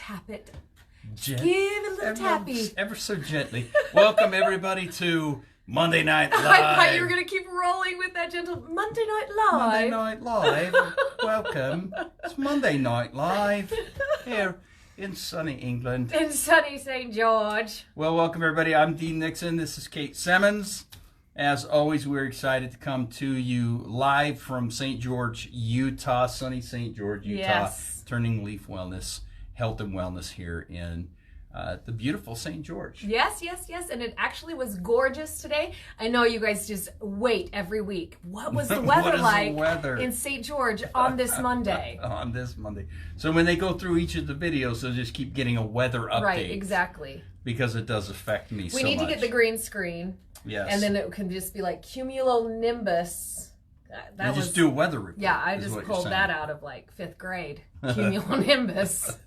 tap it. Give it a little tappy. Ever so gently. Welcome, everybody, to Monday Night Live. I thought you were going to keep rolling with that gentle Monday Night Live. Monday Night Live. Welcome. It's Monday Night Live here in sunny England. In sunny St. George. Well, welcome, everybody. I'm Dean Nixon. This is Kate Semmens. As always, we're excited to come to you live from St. George, Utah, sunny St. George, Utah. Yes. TurningLeaf Health and Wellness here in the beautiful St. George. Yes. And it actually was gorgeous today. I know you guys just wait every week. What was the weather like in St. George on this Monday? On this Monday. So when they go through each of the videos, they'll just keep getting a weather update. Right, exactly. Because it does affect me so much. We need to get the green screen. Yes. And then it can just be like cumulonimbus. You just do a weather report. Yeah, I just pulled that out of like 5th grade. Cumulonimbus.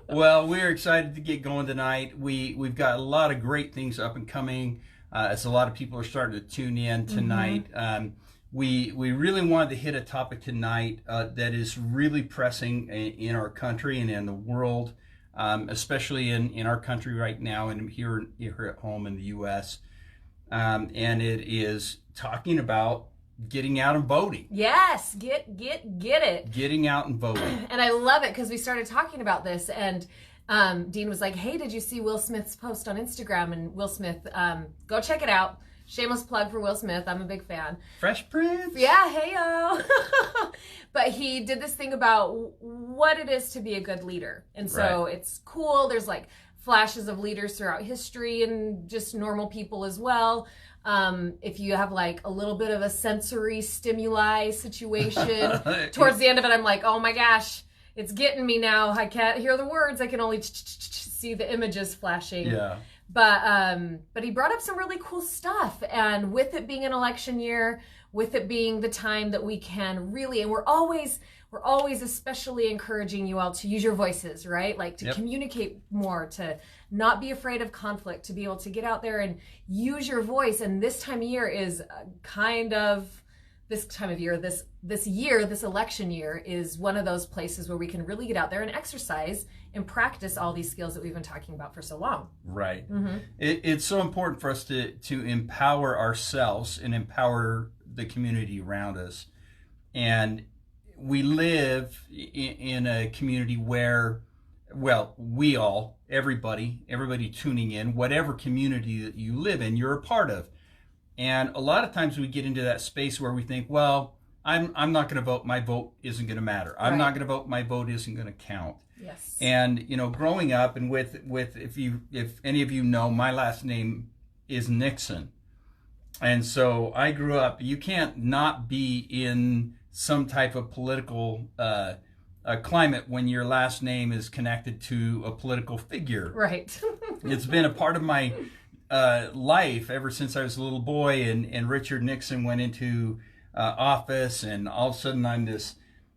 Well, we're excited to get going tonight. We've got a lot of great things up and coming as a lot of people are starting to tune in tonight. We really wanted to hit a topic tonight that is really pressing in our country and in the world, especially in our country right now and here at home in the U.S. And it is talking about getting out and voting. Yes, get it. Getting out and voting. And I love it because we started talking about this and Dean was like, hey, did you see Will Smith's post on Instagram? And Will Smith, go check it out. Shameless plug for Will Smith. I'm a big fan. Fresh Prince. Yeah, hey-o. But he did this thing about what it is to be a good leader. And so it's cool. There's like flashes of leaders throughout history and just normal people as well. If you have like a little bit of a sensory stimuli situation, towards the end of it, I'm like, oh my gosh, it's getting me now. I can't hear the words. I can only see the images flashing. Yeah. But he brought up some really cool stuff. And with it being an election year, with it being the time that we can really, and we're always especially encouraging you all to use your voices, right? Like to communicate more, to not be afraid of conflict, to be able to get out there and use your voice. And this time of year is this election year is one of those places where we can really get out there and exercise and practice all these skills that we've been talking about for so long. Right. It's so important for us to empower ourselves and empower the community around us. And we live in a community where, well, everybody tuning in, whatever community that you live in, you're a part of. And a lot of times we get into that space where we think, well, I'm not going to vote. My vote isn't going to matter. I'm not going to vote. My vote isn't going to count. Yes. And, growing up and with if any of you know, my last name is Nixon. And so I grew up, you can't not be in some type of political climate when your last name is connected to a political figure. Right. It's been a part of my life ever since I was a little boy, and Richard Nixon went into office, and all of a sudden I'm this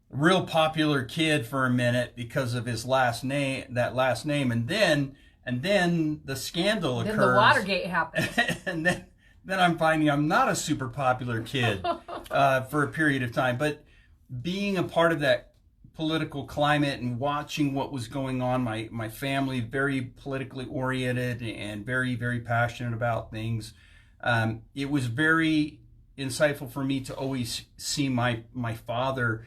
real popular kid for a minute because of his last name, and then the scandal occurs. Then the Watergate happened. And then I'm finding I'm not a super popular kid for a period of time. But being a part of that political climate and watching what was going on, my family, very politically oriented and very, very passionate about things. It was very insightful for me to always see my father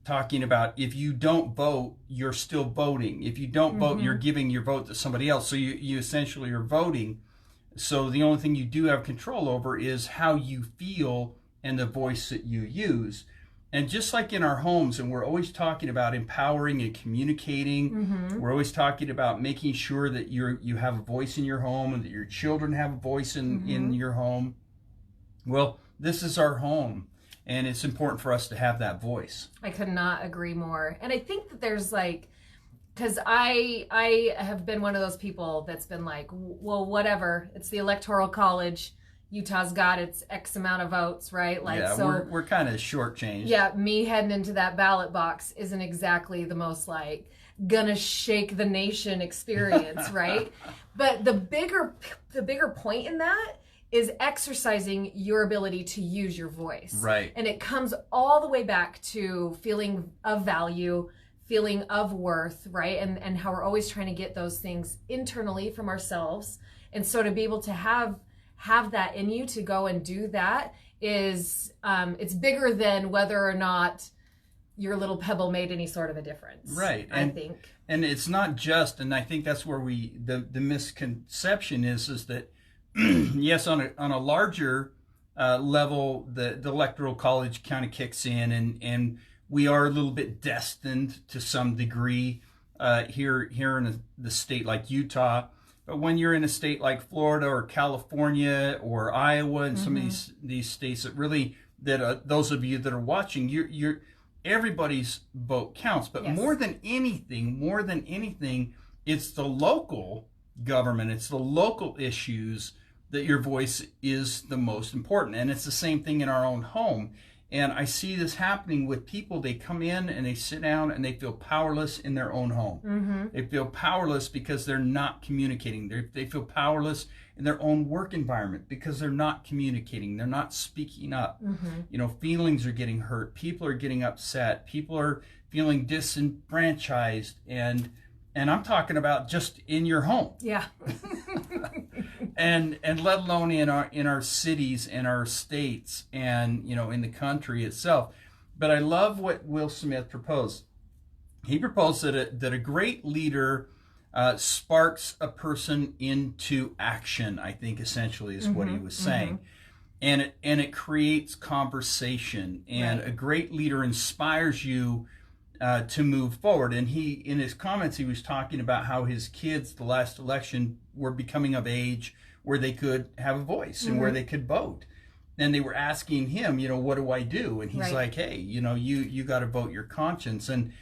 talking about, if you don't vote, you're still voting. If you don't vote, you're giving your vote to somebody else. So you essentially are voting. So the only thing you do have control over is how you feel and the voice that you use. And just like in our homes, and we're always talking about empowering and communicating, we're always talking about making sure that you have a voice in your home and that your children have a voice in your home. Well, this is our home, and it's important for us to have that voice. I could not agree more. And I think that there's like, because I have been one of those people that's been like, well, whatever, it's the Electoral College. Utah's got its X amount of votes, right? Like, yeah, so we're kind of shortchanged. Yeah, me heading into that ballot box isn't exactly the most like gonna shake the nation experience, right? But the bigger point in that is exercising your ability to use your voice. Right. And it comes all the way back to feeling of value, feeling of worth, right? And how we're always trying to get those things internally from ourselves. And so to be able to have that in you to go and do that is, it's bigger than whether or not your little pebble made any sort of a difference. Right. I think. And it's not just, and I think that's where the misconception is that, yes, on a larger level, the electoral college kind of kicks in, and we are a little bit destined to some degree here in the state like Utah. But when you're in a state like Florida or California or Iowa and some of these states that really, those of you that are watching, you're everybody's vote counts. But more than anything, it's the local government, it's the local issues that your voice is the most important. And it's the same thing in our own home. And I see this happening with people. They come in and they sit down and they feel powerless in their own home. They feel powerless because they're not communicating. They feel powerless in their own work environment because they're not communicating. They're not speaking up. You know, feelings are getting hurt. People are getting upset. People are feeling disenfranchised. And I'm talking about just in your home. Yeah. and let alone in our cities and our states and, you know, in the country itself. But I love what Will Smith proposed. He proposed that a great leader sparks a person into action, I think essentially is what he was saying. And it creates conversation, and a great leader inspires you to move forward. And he, in his comments, he was talking about how his kids, the last election, were becoming of age where they could have a voice and where they could vote. And they were asking him, you know, what do I do? And he's like, hey, you know, you got to vote your conscience. And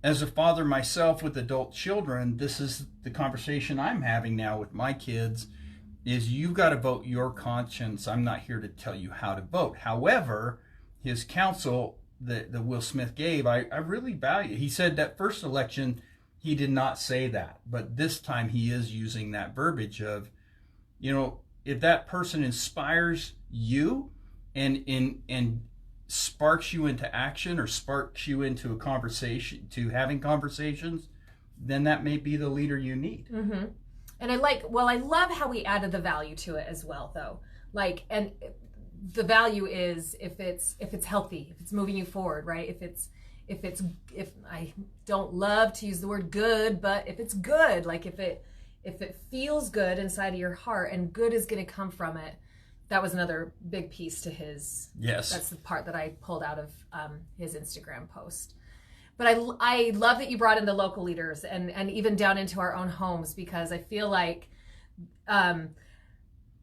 as a father myself with adult children, this is the conversation I'm having now with my kids, is you've got to vote your conscience. I'm not here to tell you how to vote. However, his counsel that Will Smith gave, I really value. He said that first election, he did not say that. But this time he is using that verbiage of, you know, if that person inspires you and sparks you into action or sparks you into a conversation, to having conversations, then that may be the leader you need. And I love how we added the value to it as well, though. Like, and the value is if it's healthy, if it's moving you forward, right? If I don't love to use the word good, but if it's good, like if it feels good inside of your heart and good is going to come from it. That was another big piece to his. Yes. That's the part that I pulled out of his Instagram post. But I love that you brought in the local leaders and even down into our own homes, because I feel like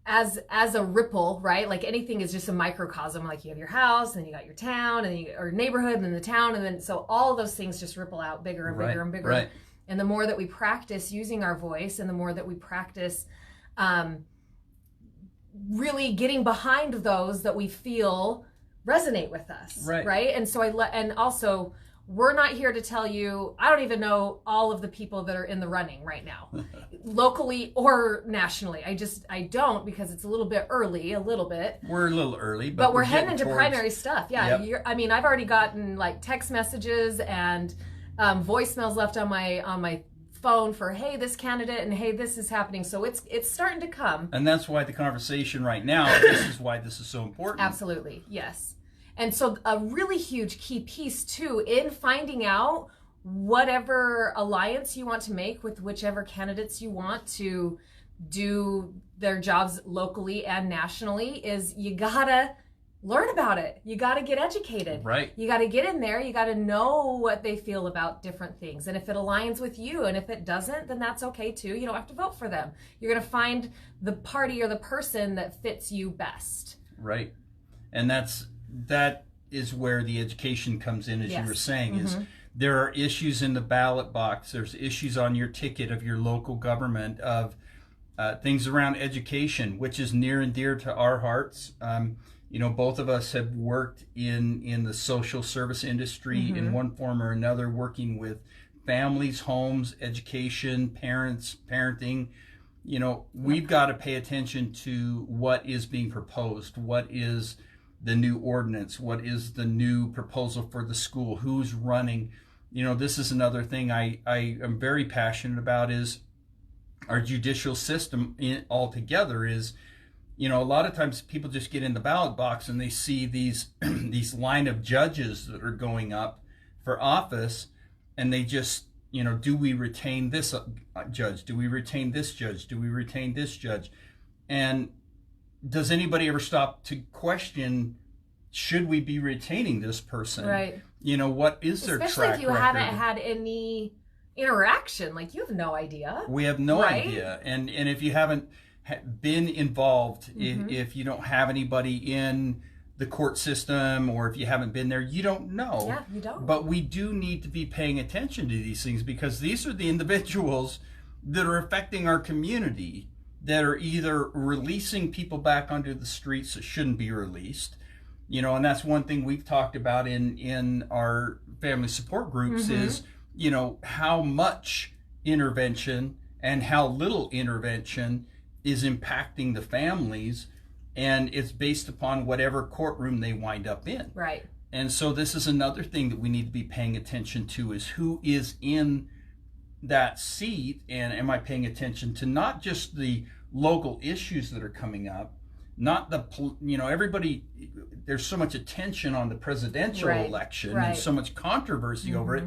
as a ripple, right? Like anything is just a microcosm. Like you have your house, and then you got your town, and or neighborhood, and then the town, and then so all of those things just ripple out bigger and bigger and bigger. Right. And the more that we practice using our voice, and the more that we practice really getting behind those that we feel resonate with us, right? And so and also, we're not here to tell you, I don't even know all of the people that are in the running right now, locally or nationally. I don't, because it's a little bit early, We're a little early, but we're heading into primary stuff. Yeah. Yep. I mean, I've already gotten like text messages and voicemails left on my phone for, hey, this candidate, and hey, this is happening. So it's starting to come. And that's why the conversation right now, this is why this is so important. Absolutely. Yes. And so a really huge key piece too in finding out whatever alliance you want to make with whichever candidates you want to do their jobs locally and nationally is you gotta learn about it. You got to get educated. Right. You got to get in there. You got to know what they feel about different things. And if it aligns with you, and if it doesn't, then that's okay too. You don't have to vote for them. You're going to find the party or the person that fits you best. Right. And that is where the education comes in, as you were saying, is there are issues in the ballot box. There's issues on your ticket of your local government of things around education, which is near and dear to our hearts. You know, both of us have worked in the social service industry in one form or another, working with families, homes, education, parents, parenting. You know, we've got to pay attention to what is being proposed. What is the new ordinance? What is the new proposal for the school? Who's running? this is another thing I am very passionate about, is our judicial system altogether. Is, a lot of times people just get in the ballot box and they see these these line of judges that are going up for office, and they just, do we retain this judge? Do we retain this judge? Do we retain this judge? And does anybody ever stop to question, should we be retaining this person? Right. What is their Especially track if you record? haven't had any interaction, like you have no idea. We have no right? idea. And if you haven't been involved, if you don't have anybody in the court system, or if you haven't been there, you don't know. Yeah, you don't. But we do need to be paying attention to these things, because these are the individuals that are affecting our community, that are either releasing people back onto the streets that shouldn't be released. And that's one thing we've talked about in our family support groups is, how much intervention and how little intervention is impacting the families, and it's based upon whatever courtroom they wind up in. Right. And so this is another thing that we need to be paying attention to, is who is in that seat, and am I paying attention to not just the local issues that are coming up, not the, everybody, there's so much attention on the presidential election and so much controversy over it,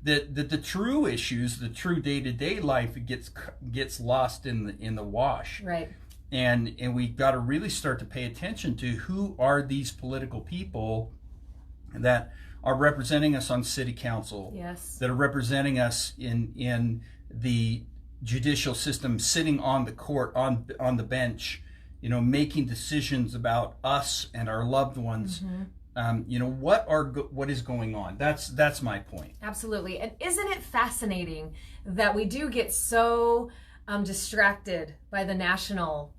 that the true issues, the true day-to-day life, gets lost in the wash. Right. And we've got to really start to pay attention to who are these political people that are representing us on city council, that are representing us in the judicial system, sitting on the court, on the bench, making decisions about us and our loved ones. What is going on? That's my point. Absolutely. And isn't it fascinating that we do get so distracted by the national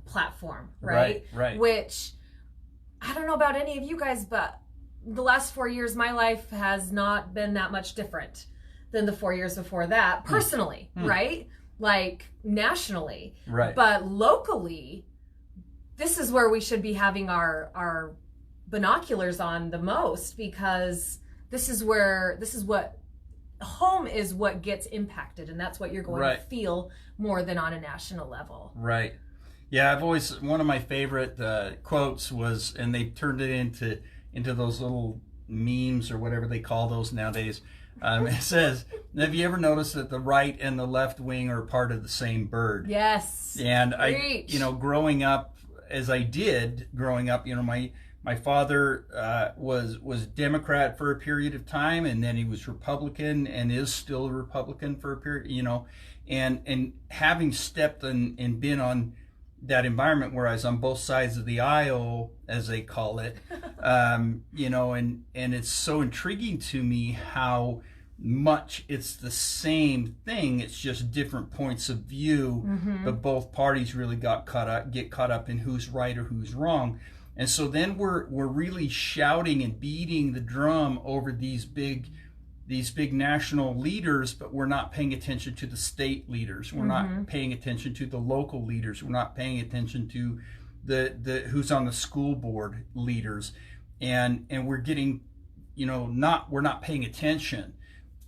platform, right? Right. Which, I don't know about any of you guys, but the last 4 years, my life has not been that much different than the 4 years before that, personally, right? Like nationally. Right. But locally, this is where we should be having our binoculars on the most, because this is what home is, what gets impacted, and that's what you're going to feel more than on a national level. Right. Yeah, one of my favorite quotes was, and they turned it into those little memes or whatever they call those nowadays. It says, have you ever noticed that the right and the left wing are part of the same bird? Yes. And Preach. Growing up, my father was Democrat for a period of time, and then he was Republican and is still a Republican for a period, and having stepped and been on that environment where I was on both sides of the aisle, as they call it, and it's so intriguing to me how much it's the same thing. It's just different points of view, but both parties really get caught up in who's right or who's wrong. And so then we're really shouting and beating the drum over these big national leaders, but we're not paying attention to the state leaders. We're not paying attention to the local leaders. We're not paying attention to the who's on the school board leaders, and we're getting, we're not paying attention.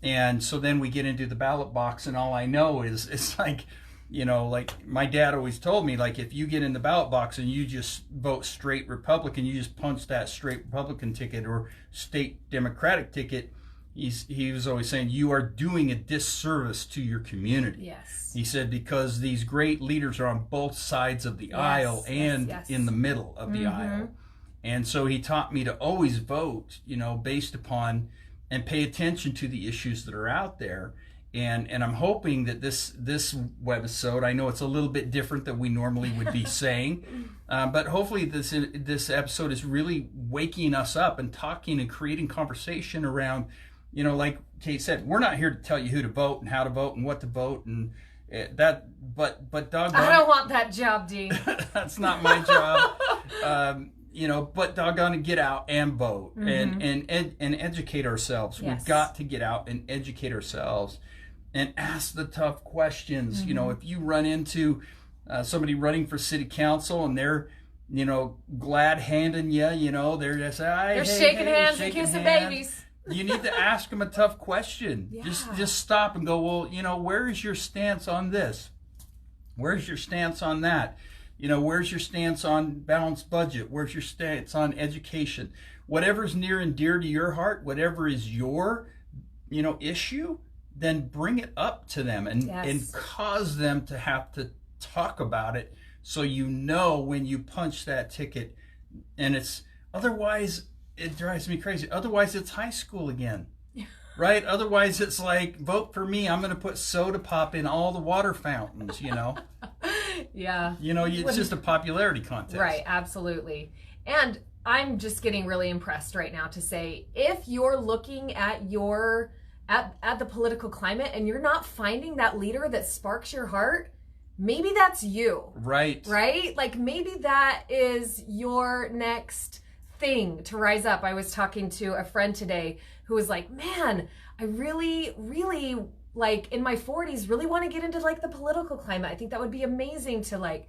And so then we get into the ballot box, and all I know is it's like, like my dad always told me, like, if you get in the ballot box and you just vote straight Republican, you just punch that straight Republican ticket or state Democratic ticket, he was always saying, you are doing a disservice to your community. Yes. He said, because these great leaders are on both sides of the aisle and in the middle of the aisle. And so he taught me to always vote, based upon and pay attention to the issues that are out there. And I'm hoping that this webisode, I know it's a little bit different than we normally would be saying, but hopefully this episode is really waking us up and talking and creating conversation around, like Kate said, we're not here to tell you who to vote and how to vote and what to vote and that, but doggone, I don't want that job, Dean. That's not my job. But doggone it, get out and vote and educate ourselves. Yes. We've got to get out and educate ourselves and ask the tough questions. If you run into somebody running for city council and they're, glad handing you, they're just, they're shaking hands and kissing babies. You need to ask them a tough question. Yeah. Just stop and go, well, where is your stance on this? Where's your stance on that? Where's your stance on balanced budget? Where's your stance on education? Whatever's near and dear to your heart, whatever is your, issue, then bring it up to them and cause them to have to talk about it, so when you punch that ticket. And otherwise it drives me crazy. Otherwise it's high school again. Right? Otherwise it's like, vote for me, I'm going to put soda pop in all the water fountains, Yeah. It's just a popularity contest. Right, absolutely. And I'm just getting really impressed right now to say, if you're looking at at the political climate and you're not finding that leader that sparks your heart, maybe that's you. Right. Right? Like maybe that is your next thing to rise up. I was talking to a friend today who was like, man, I really, really, like in my 40s, really want to get into like the political climate. I think that would be amazing to like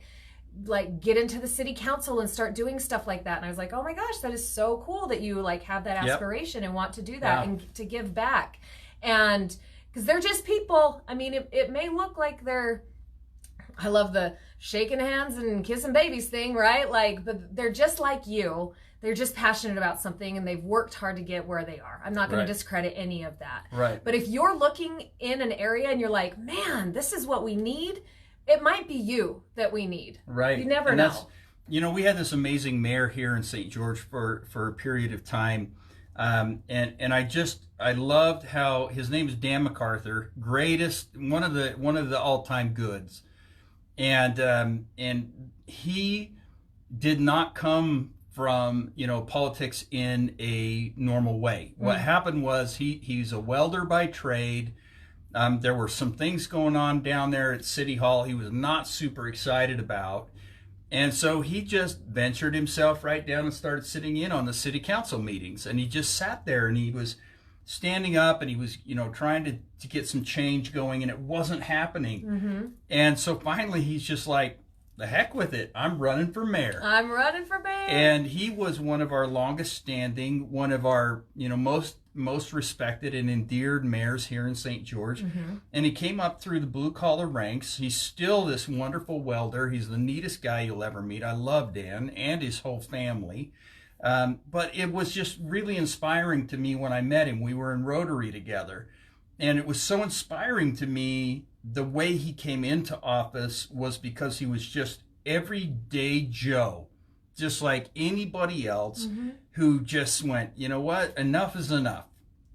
get into the city council and start doing stuff like that. And I was like, oh my gosh, that is so cool that you like have that aspiration and want to do that and to give back. And because they're just people. I mean, it may look like I love the shaking hands and kissing babies thing, right? Like, but they're just like you. They're just passionate about something and they've worked hard to get where they are. I'm not going to discredit any of that. Right. But if you're looking in an area and you're like, man, this is what we need, it might be you that we need. Right. You never know. We had this amazing mayor here in St. George for a period of time. And I loved how his name is Dan MacArthur, one of the all-time goods. And he did not come from, politics in a normal way. What happened was he's a welder by trade. There were some things going on down there at City Hall he was not super excited about. And so he just ventured himself right down and started sitting in on the city council meetings. And he just sat there and he was standing up and he was, trying to get some change going, and it wasn't happening. Mm-hmm. And so finally he's just like, the heck with it. I'm running for mayor. And he was one of our longest standing, one of our, most respected and endeared mayors here in St. George. Mm-hmm. And he came up through the blue collar ranks. He's still this wonderful welder. He's the neatest guy you'll ever meet. I love Dan and his whole family. But it was just really inspiring to me when I met him. We were in Rotary together. And it was so inspiring to me. The way he came into office was because he was just everyday Joe, just like anybody else, who just went, you know what, enough is enough.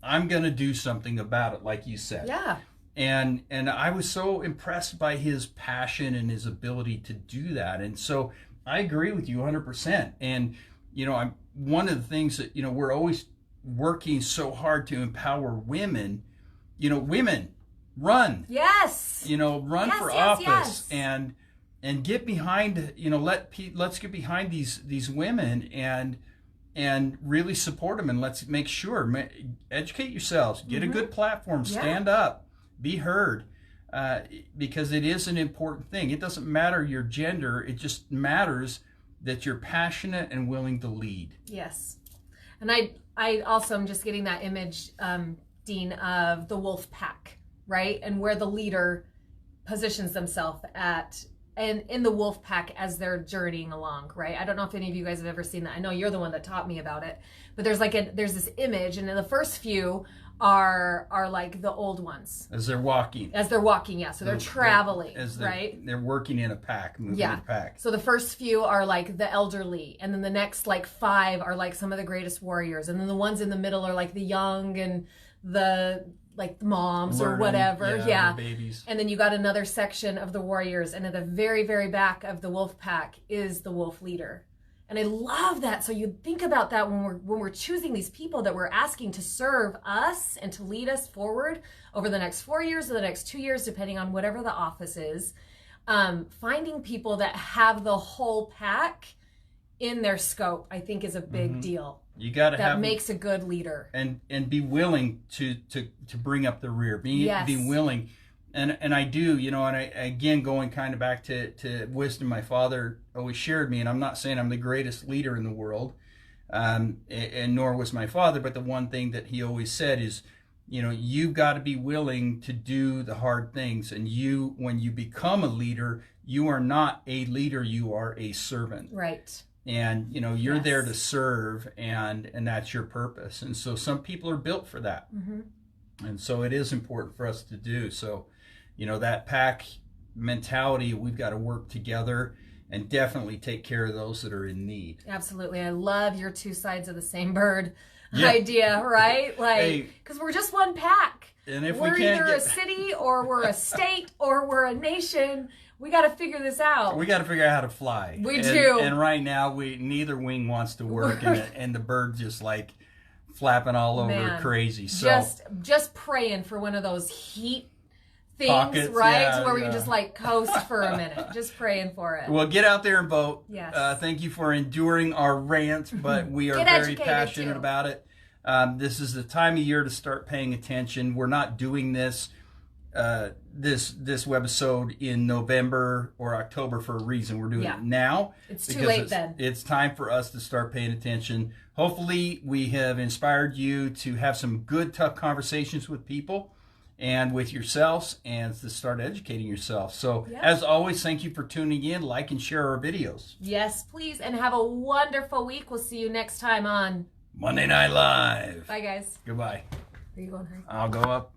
I'm going to do something about it, like you said. Yeah. And I was so impressed by his passion and his ability to do that. And so I agree with you 100%. And, I'm one of the things that, we're always working so hard to empower women, women. Run. Yes. Run for office and get behind, let's get behind these women and really support them, and let's make sure, educate yourselves, get a good platform, stand up, be heard, because it is an important thing. It doesn't matter your gender, it just matters that you're passionate and willing to lead. Yes. And I also am just getting that image, Dean, of the Wolfpack. Right? And where the leader positions themselves in the wolf pack as they're journeying along, right? I don't know if any of you guys have ever seen that. I know you're the one that taught me about it, but there's this image, and then the first few are like the old ones. As they're walking, yeah. So they're traveling, right? They're working in a pack, moving in a pack. So the first few are like the elderly, and then the next like 5 are like some of the greatest warriors, and then the ones in the middle are like the young and the moms or whatever. Yeah. Babies. And then you got another section of the warriors, and at the very, very back of the wolf pack is the wolf leader. And I love that. So you think about that when we're choosing these people that we're asking to serve us and to lead us forward over the next 4 years or the next 2 years, depending on whatever the office is. Finding people that have the whole pack in their scope, I think, is a big deal. You got to have that makes a good leader, and be willing to bring up the rear. Be willing, and I do, and I again going kind of back to wisdom my father always shared me. And I'm not saying I'm the greatest leader in the world, and nor was my father. But the one thing that he always said is, you know, you've got to be willing to do the hard things. And when you become a leader, you are not a leader, you are a servant. Right. And, you know, you're there to serve, and that's your purpose. And so some people are built for that. Mm-hmm. And so it is important for us to do. So, you know, that pack mentality, we've got to work together and definitely take care of those that are in need. Absolutely. I love your two sides of the same bird idea, right? Like, because we're just one pack. And if we're either a city or we're a state or we're a nation. We got to figure this out. We got to figure out how to fly. We do. And right now, neither wing wants to work, and the bird's just like flapping all over crazy. So just praying for one of those heat things, pockets, right? Where we can just like coast for a minute. Just praying for it. Well, get out there and vote. Yes. Thank you for enduring our rant, but we are very passionate about it. This is the time of year to start paying attention. We're not doing this webisode in November or October for a reason. We're doing it now. It's too late then. It's time for us to start paying attention. Hopefully we have inspired you to have some good, tough conversations with people and with yourselves, and to start educating yourself. So as always, thank you for tuning in. Like and share our videos. Yes, please. And have a wonderful week. We'll see you next time on Monday Night Live. Bye, guys. Goodbye. Are you going home? I'll go up.